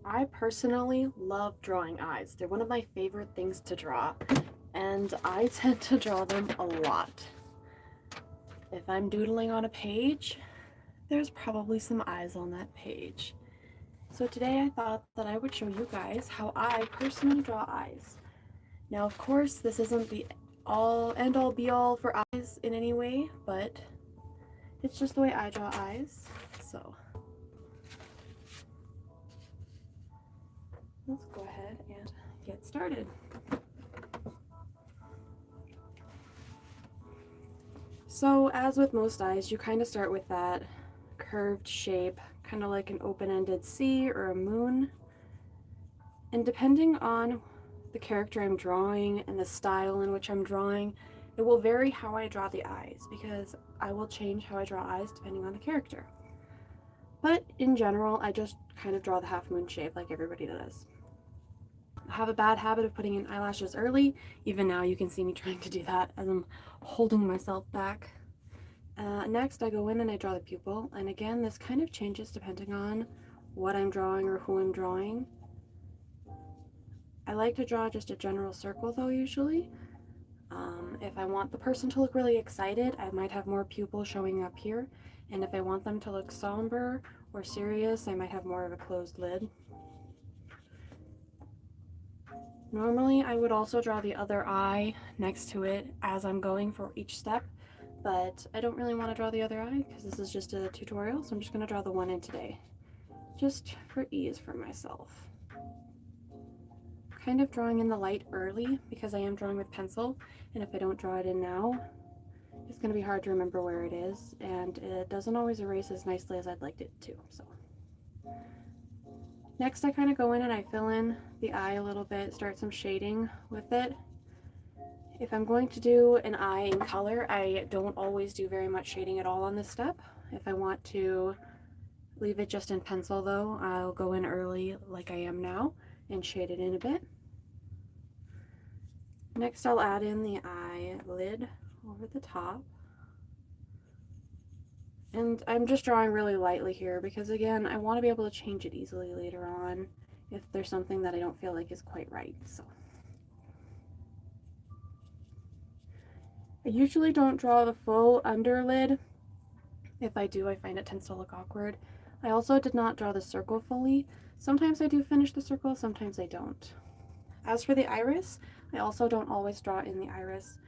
I personally love drawing eyes. They're one of my favorite things to draw, and I tend to draw them a lot. If I'm doodling on a page, there's probably some eyes on that page. So today I thought that I would show you guys how I personally draw eyes. Now, of course, this isn't the end all be all for eyes in any way, but it's just the way I draw eyes. So let's go ahead and get started. So as with most eyes, you kind of start with that curved shape, kind of like an open-ended C or a moon. And depending on the character I'm drawing and the style in which I'm drawing, it will vary how I draw the eyes, because I will change how I draw eyes depending on the character. But in general, I just kind of draw the half moon shape like everybody does. I have a bad habit of putting in eyelashes early. Even now you can see me trying to do that as I'm holding myself back. Next I go in and I draw the pupil, and again this kind of changes depending on what I'm drawing or who I'm drawing. I like to draw just a general circle though usually. If I want the person to look really excited, I might have more pupil showing up here, and if I want them to look somber or serious, I might have more of a closed lid. Normally I would also draw the other eye next to it as I'm going for each step, but I don't really want to draw the other eye because this is just a tutorial, so I'm just going to draw the one in today, just for ease for myself. Kind of drawing in the light early because I am drawing with pencil, and if I don't draw it in now, it's going to be hard to remember where it is, and it doesn't always erase as nicely as I'd like it to. So next I kind of go in and I fill in the eye a little bit, start some shading with it. If I'm going to do an eye in color, I don't always do very much shading at all on this step. If I want to leave it just in pencil though, I'll go in early like I am now and shade it in a bit. Next I'll add in the eyelid over the top. And I'm just drawing really lightly here because again, I want to be able to change it easily later on if there's something that I don't feel like is quite right. So I usually don't draw the full underlid. If I do, I find it tends to look awkward. I also did not draw the circle fully. Sometimes I do finish the circle, sometimes I don't. As for the iris, I also don't always draw in the iris.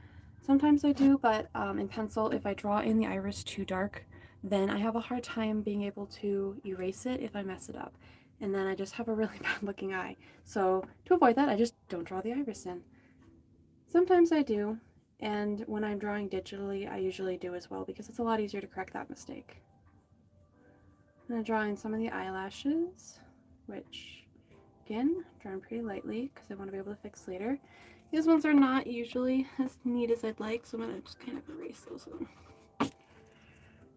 Sometimes I do, but in pencil, if I draw in the iris too dark, then I have a hard time being able to erase it if I mess it up. And then I just have a really bad looking eye. So to avoid that, I just don't draw the iris in. Sometimes I do, and when I'm drawing digitally, I usually do as well because it's a lot easier to correct that mistake. I'm going to draw in some of the eyelashes, which again, drawing pretty lightly because I want to be able to fix later. These ones are not usually as neat as I'd like, so I'm going to just kind of erase those ones.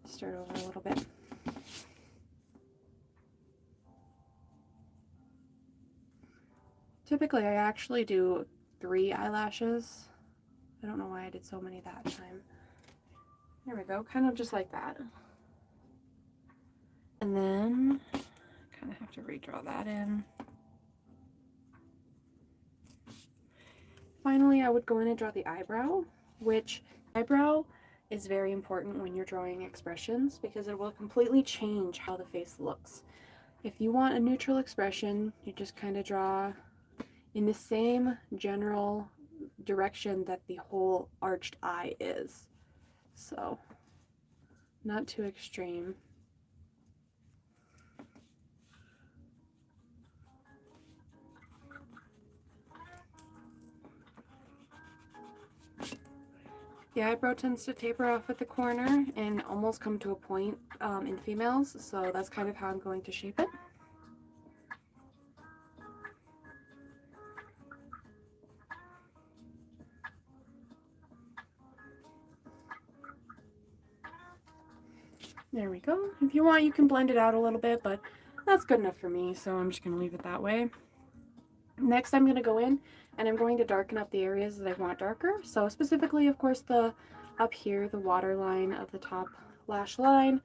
Start over a little bit. Typically, I actually do 3 eyelashes. I don't know why I did so many that time. There we go, kind of just like that. And then kind of have to redraw that in. Finally, I would go in and draw the eyebrow, which eyebrow is very important when you're drawing expressions because it will completely change how the face looks. If you want a neutral expression, you just kind of draw in the same general direction that the whole arched eye is. So, not too extreme. The eyebrow tends to taper off at the corner and almost come to a point in females, so that's kind of how I'm going to shape it. There we go. If you want, you can blend it out a little bit, but that's good enough for me, so I'm just going to leave it that way. Next, I'm going to go in and I'm going to darken up the areas that I want darker. So specifically, of course, up here, the water line of the top lash line,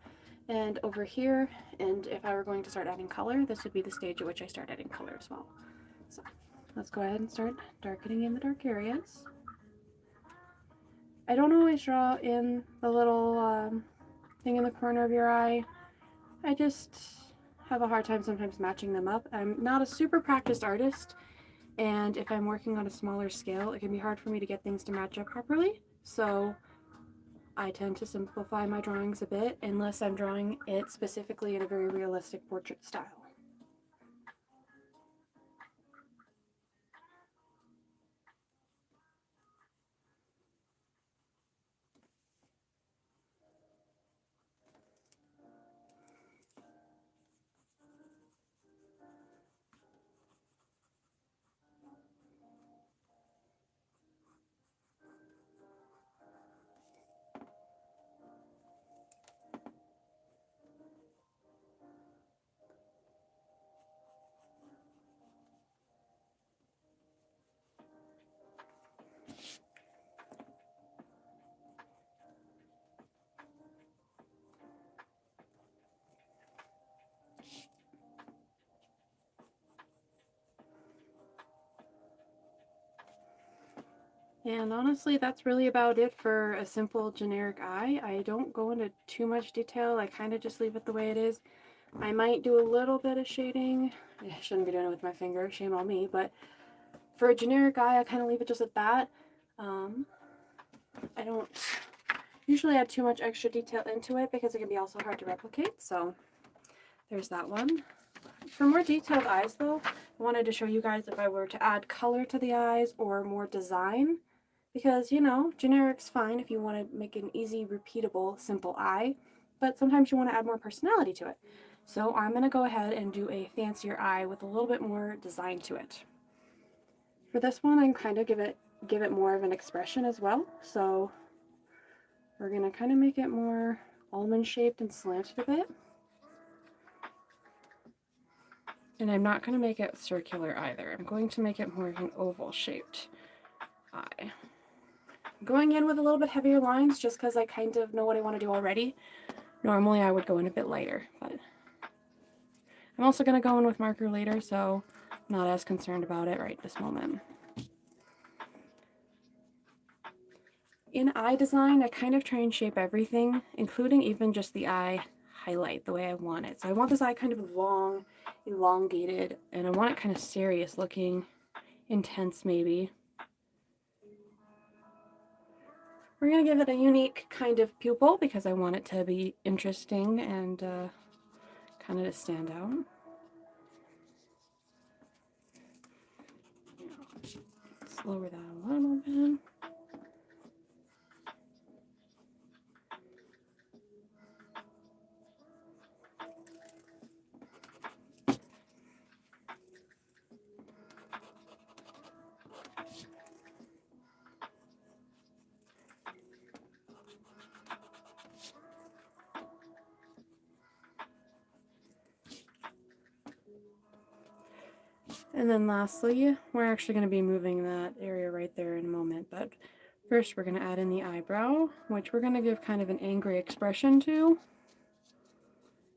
and over here. And if I were going to start adding color, this would be the stage at which I start adding color as well. So let's go ahead and start darkening in the dark areas. I don't always draw in the little thing in the corner of your eye. I just have a hard time sometimes matching them up. I'm not a super practiced artist, and if I'm working on a smaller scale, it can be hard for me to get things to match up properly. So I tend to simplify my drawings a bit unless I'm drawing it specifically in a very realistic portrait style. And honestly, that's really about it for a simple generic eye. I don't go into too much detail. I kind of just leave it the way it is. I might do a little bit of shading. I shouldn't be doing it with my finger, shame on me, but for a generic eye, I kind of leave it just at that. I don't usually add too much extra detail into it because it can be also hard to replicate, so there's that one. For more detailed eyes though, I wanted to show you guys if I were to add color to the eyes or more design, because you know, generic's fine if you want to make an easy, repeatable, simple eye, but sometimes you want to add more personality to it. So I'm going to go ahead and do a fancier eye with a little bit more design to it. For this one, I'm kind of give it more of an expression as well, so we're going to kind of make it more almond shaped and slanted a bit. And I'm not going to make it circular either. I'm going to make it more of an oval shaped eye. I'm going in with a little bit heavier lines just because I kind of know what I want to do already. Normally I would go in a bit lighter, but I'm also going to go in with marker later, so I'm not as concerned about it right this moment. In eye design, I kind of try and shape everything, including even just the eye highlight the way I want it. So I want this eye kind of long, elongated, and I want it kind of serious looking, intense maybe. We're going to give it a unique kind of pupil because I want it to be interesting and kind of to stand out. Let's lower that a little bit. And then lastly, we're actually going to be moving that area right there in a moment, but first we're going to add in the eyebrow, which we're going to give kind of an angry expression to.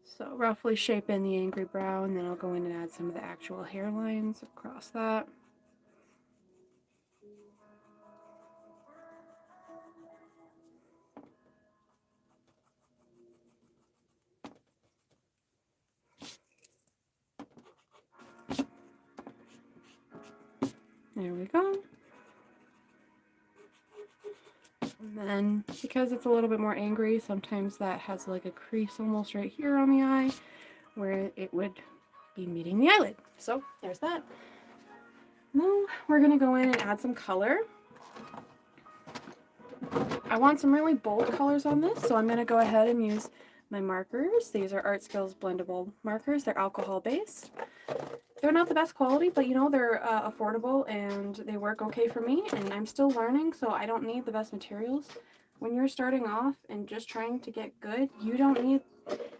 So roughly shape in the angry brow, and then I'll go in and add some of the actual hairlines across that. There we go. And then, because it's a little bit more angry, sometimes that has like a crease almost right here on the eye where it would be meeting the eyelid. So there's that. Now we're going to go in and add some color. I want some really bold colors on this, so I'm going to go ahead and use my markers. These are Art Skills blendable markers. They're alcohol based. They're not the best quality, but you know, they're affordable and they work okay for me, and I'm still learning, so I don't need the best materials. When you're starting off and just trying to get good, you don't need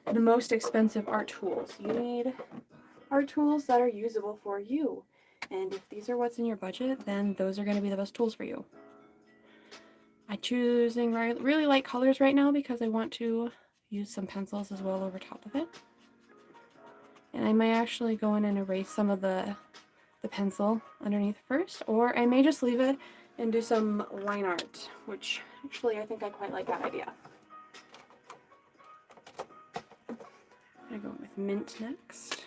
the most expensive art tools. You need art tools that are usable for you. And if these are what's in your budget, then those are going to be the best tools for you. I'm choosing really light colors right now because I want to use some pencils as well over top of it. And I may actually go in and erase some of the pencil underneath first, or I may just leave it and do some line art, which actually I think I quite like that idea. I'm gonna go with mint next.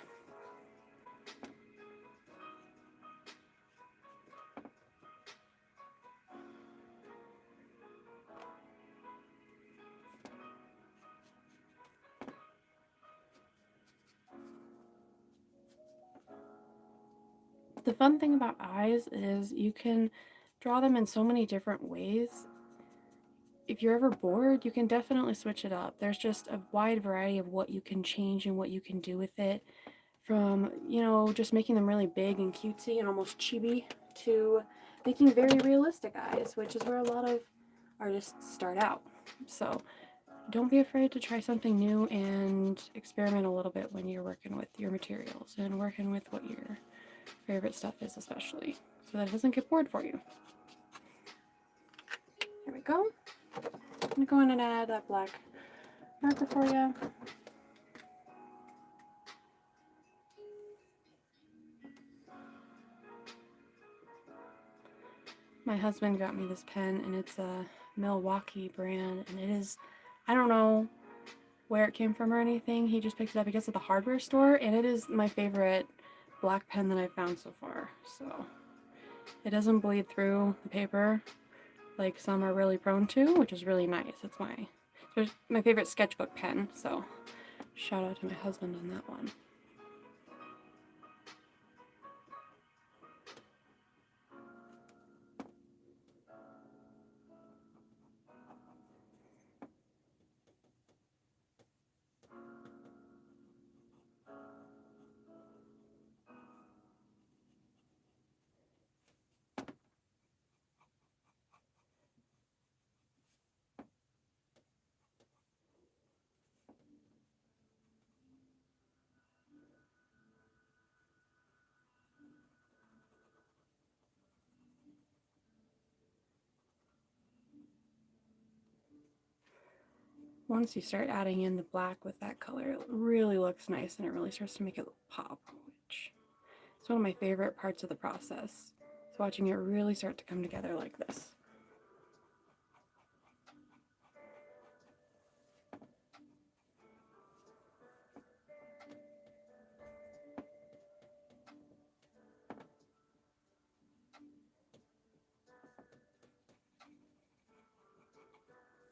The fun thing about eyes is you can draw them in so many different ways. If you're ever bored, you can definitely switch it up. There's just a wide variety of what you can change and what you can do with it. From, you know, just making them really big and cutesy and almost chibi to making very realistic eyes, which is where a lot of artists start out. So don't be afraid to try something new and experiment a little bit when you're working with your materials and working with what your favorite stuff is, especially, so that it doesn't get bored for you. Here we go. I'm gonna go in and add that black marker for you. My husband got me this pen, and it's a Milwaukee brand, and it is, I don't know where it came from or anything. He just picked it up, I guess, at the hardware store, and it is my favorite black pen that I've found so far. So it doesn't bleed through the paper like some are really prone to, which is really nice. It's my favorite sketchbook pen, so shout out to my husband on that one. Once you start adding in the black with that color, it really looks nice and it really starts to make it pop, which is one of my favorite parts of the process. Is watching it really start to come together like this.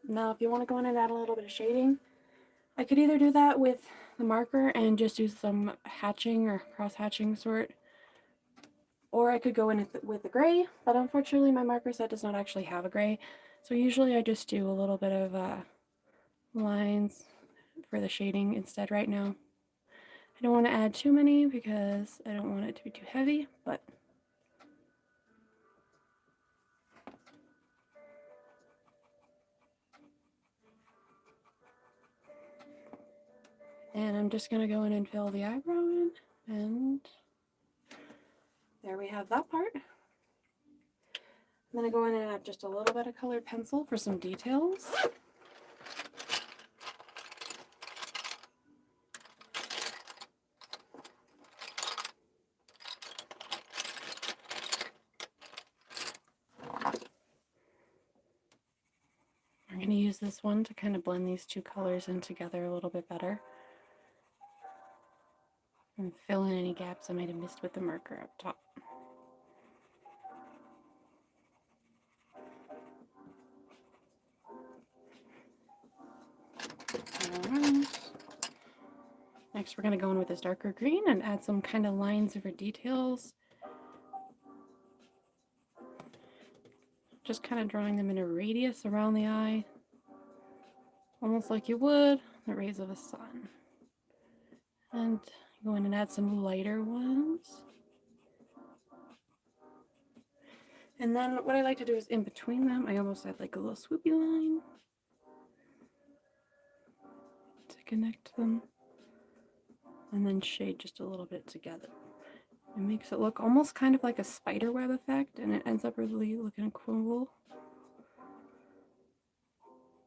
Now, if you want to go in and add a little bit of shading, I could either do that with the marker and just do some hatching or cross-hatching sort, or I could go in with the gray, but unfortunately my marker set does not actually have a gray, so usually I just do a little bit of lines for the shading instead right now. I don't want to add too many because I don't want it to be too heavy, but and I'm just going to go in and fill the eyebrow in, and there we have that part. I'm going to go in and add just a little bit of colored pencil for some details. I'm going to use this one to kind of blend these two colors in together a little bit better and fill in any gaps I might have missed with the marker up top. Alright. Next we're going to go in with this darker green and add some kind of lines for details. Just kind of drawing them in a radius around the eye, almost like you would the rays of the sun. And go in and add some lighter ones. And then what I like to do is in between them, I almost add like a little swoopy line to connect them. And then shade just a little bit together. It makes it look almost kind of like a spider web effect, and it ends up really looking cool.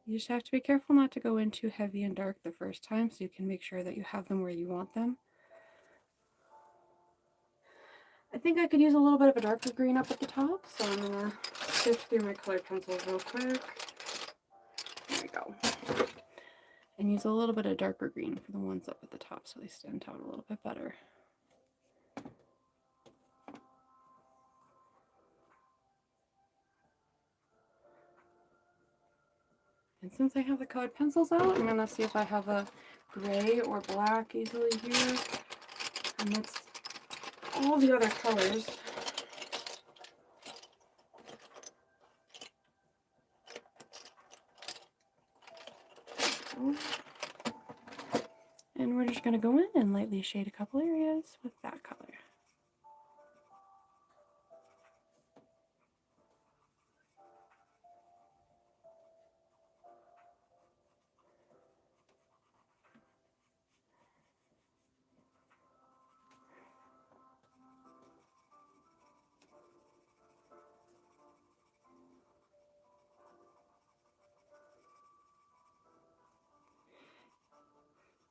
You just have to be careful not to go in too heavy and dark the first time so you can make sure that you have them where you want them. I think I could use a little bit of a darker green up at the top, so I'm going to sift through my colored pencils real quick. There we go. And use a little bit of darker green for the ones up at the top so they stand out a little bit better. And since I have the colored pencils out, I'm going to see if I have a gray or black easily here. And mix all the other colors. And we're just going to go in and lightly shade a couple areas with that color.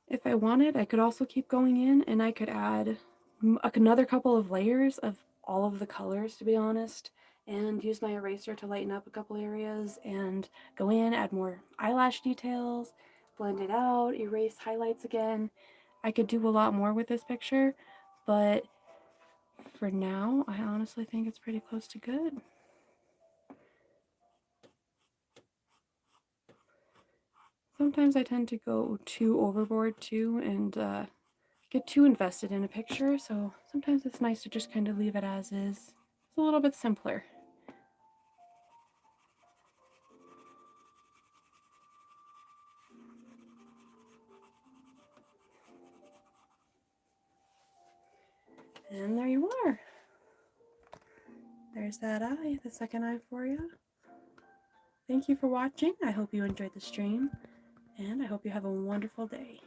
If I wanted, I could also keep going in and I could add another couple of layers of all of the colors, to be honest, and use my eraser to lighten up a couple areas and go in, add more eyelash details, blend it out, erase highlights again. I could do a lot more with this picture, but for now, I honestly think it's pretty close to good. Sometimes I tend to go too overboard too and get too invested in a picture, so sometimes it's nice to just kind of leave it as is. It's a little bit simpler. And there you are. There's that eye, the second eye for you. Thank you for watching. I hope you enjoyed the stream, and I hope you have a wonderful day.